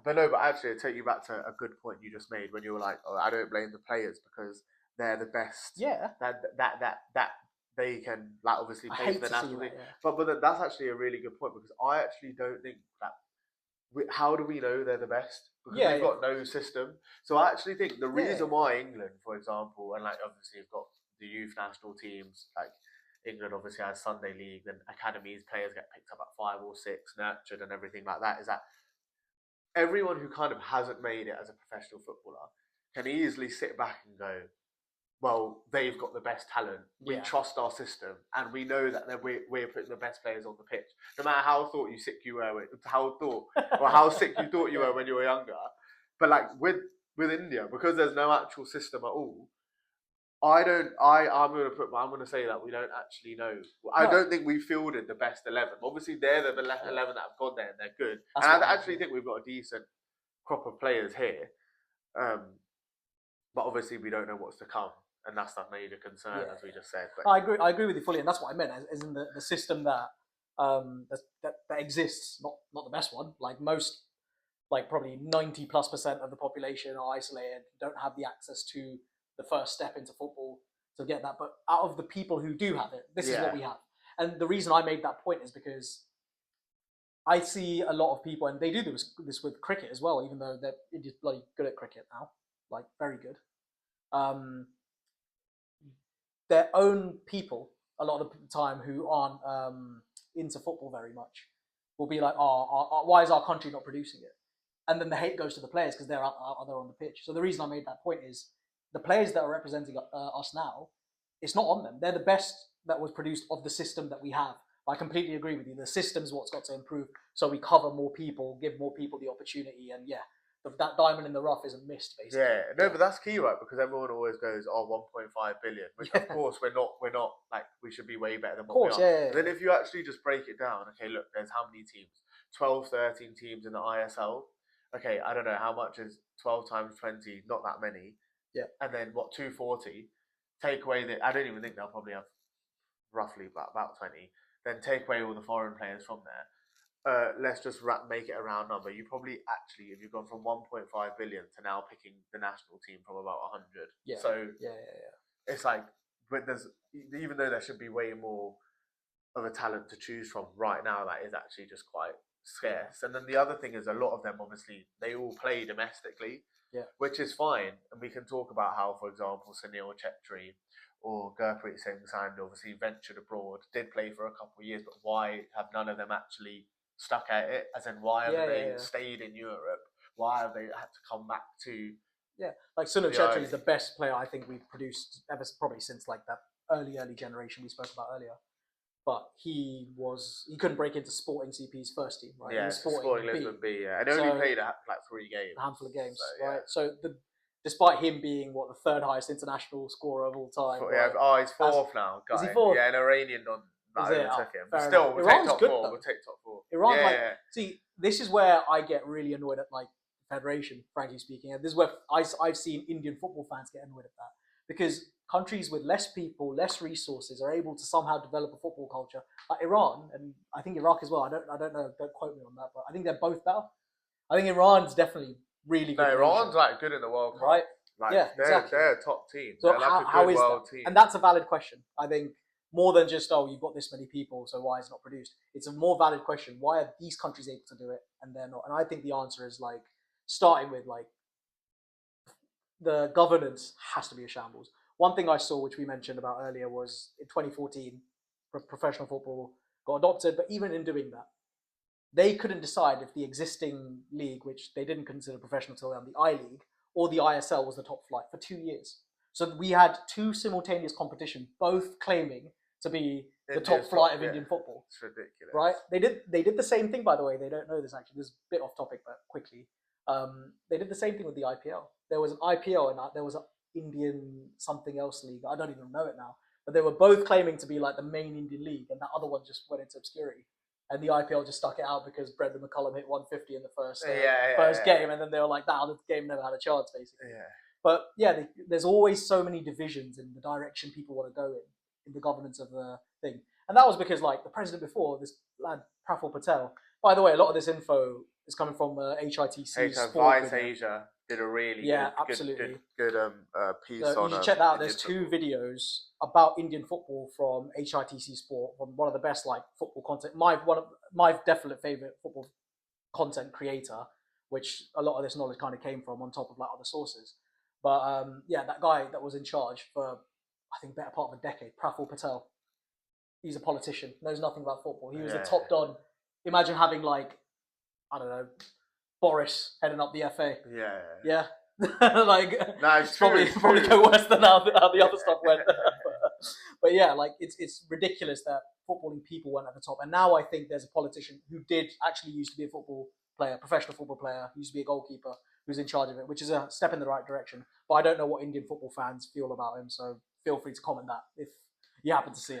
but no, but actually, I take you back to a good point you just made when you were like, "Oh, I don't blame the players because they're the best." Yeah. That they can like obviously I play hate for the to see national that. team. Yeah. But that's actually a really good point because I actually don't think that. How do we know they're the best? Because Yeah. we've Yeah. got no system. So I actually think the Yeah. reason why England, for example, and like obviously you've got the youth national teams, like England obviously has Sunday League, and academies players get picked up at 5 or 6, nurtured and everything like that. Is that everyone who kind of hasn't made it as a professional footballer can easily sit back and go, well, they've got the best talent. We Yeah. trust our system, and we know that we're putting the best players on the pitch. No matter how sick you thought you were when you were younger. But like with India, because there's no actual system at all, I'm gonna say that we don't actually know. I No. don't think we fielded the best 11. Obviously, they're the 11 that have gone there and they're good. That's And what I I actually think we've got a decent crop of players here. But obviously, we don't know what's to come, and that's the major concern, as we just said. But I agree with you fully, and that's what I meant. As in the system that that exists, not the best one. Like most, like probably 90+% of the population are isolated, don't have the access to the first step into football to get that. But out of the people who do have it, this is what we have. And the reason I made that point is because I see a lot of people, and they do this with cricket as well, even though they're just bloody good at cricket now, like very good. Their own people, a lot of the time, who aren't into football very much, will be like, why is our country not producing it? And then the hate goes to the players because they're on the pitch. So the reason I made that point is the players that are representing us now, it's not on them. They're the best that was produced of the system that we have. I completely agree with you. The system's what's got to improve so we cover more people, give more people the opportunity, and that diamond in the rough isn't missed, basically. But that's key, right? Because everyone always goes, 1.5 billion, which of course we're not like we should be way better than what we are. Then if you actually just break it down, okay, look, there's how many teams? 12, 13 teams in the ISL. Okay, I don't know how much is 12 times 20, not that many. Yeah. And then what, 240? Take away I don't even think they'll probably have roughly about 20. Then take away all the foreign players from there. Let's just make it a round number. You probably actually, if you've gone from 1.5 billion to now picking the national team from about 100. Yeah. So yeah. It's like, but there's, even though there should be way more of a talent to choose from right now, that is actually just quite scarce. And then the other thing is a lot of them, obviously, they all play domestically, which is fine. And we can talk about how, for example, Sunil Chetri or Gurpreet Singh Sandhu obviously ventured abroad, did play for a couple of years, but why have none of them actually stuck at it? As in, why have they stayed in Europe? Why have they had to come back to? Yeah, like Sunil Chetri is the best player I think we've produced ever, probably since like that early generation we spoke about earlier. But he couldn't break into Sporting CP's first team, right? Yeah, Sporting Lisbon B. And only played like 3 games. A handful of games, right? So despite him being the third highest international scorer of all time. He's fourth now. Is he fourth? Yeah, an Iranian overtook him. But still, we'll take top four. Iran, see, this is where I get really annoyed at federation, frankly speaking. And this is where I've seen Indian football fans get annoyed at that. Because countries with less people, less resources are able to somehow develop a football culture. Like Iran, and I think Iraq as well. I don't know, don't quote me on that, but I think they're both better. I think Iran's definitely really good. No, Iran's good in the World Cup. Right? Exactly. They're a top team. So they're how is that? Team. And that's a valid question. I think more than just, you've got this many people, so why is it not produced? It's a more valid question. Why are these countries able to do it and they're not? And I think the answer is starting with the governance has to be a shambles. One thing I saw, which we mentioned about earlier, was in 2014, professional football got adopted, but even in doing that, they couldn't decide if the existing league, which they didn't consider professional till then, the I-League, or the ISL was the top flight for 2 years. So we had 2 simultaneous competitions, both claiming to be the top flight of Indian football. It's ridiculous. Right? They did the same thing, by the way. They don't know this, actually. This is a bit off topic, but quickly. They did the same thing with the IPL. There was an IPL and there was an Indian something else league. I don't even know it now. But they were both claiming to be the main Indian league, and that other one just went into obscurity. And the IPL just stuck it out because Brendan McCullum hit 150 in the first game, and then they were like, the game never had a chance, basically. Yeah. But there's always so many divisions in the direction people want to go in the governance of the thing. And that was because the president before, this lad Praful Patel, by the way, a lot of this info It's coming from HITC Hey, so Sport Vice video. Asia did a really Yeah, good, absolutely. good piece So on you should check that out. Indian There's two football. videos about Indian football from HITC Sport, from one of the best like football content. My definite favorite football content creator, which a lot of this knowledge kind of came from on top of like other sources. But yeah, that guy that was in charge for I think better part of a decade, Praful Patel. He's a politician, knows nothing about football. He was the Yeah. top don. Imagine having like I don't know Boris heading up the FA. Yeah. Yeah. Like No, it's true, probably it's probably true. go worse than how the Yeah. other stuff went. But yeah, like it's ridiculous that footballing people went at the top, and now I think there's a politician who did actually used to be a football player, professional football player, used to be a goalkeeper, who's in charge of it, which is a step in the right direction. But I don't know what Indian football fans feel about him, so feel free to comment that if you happen to see it.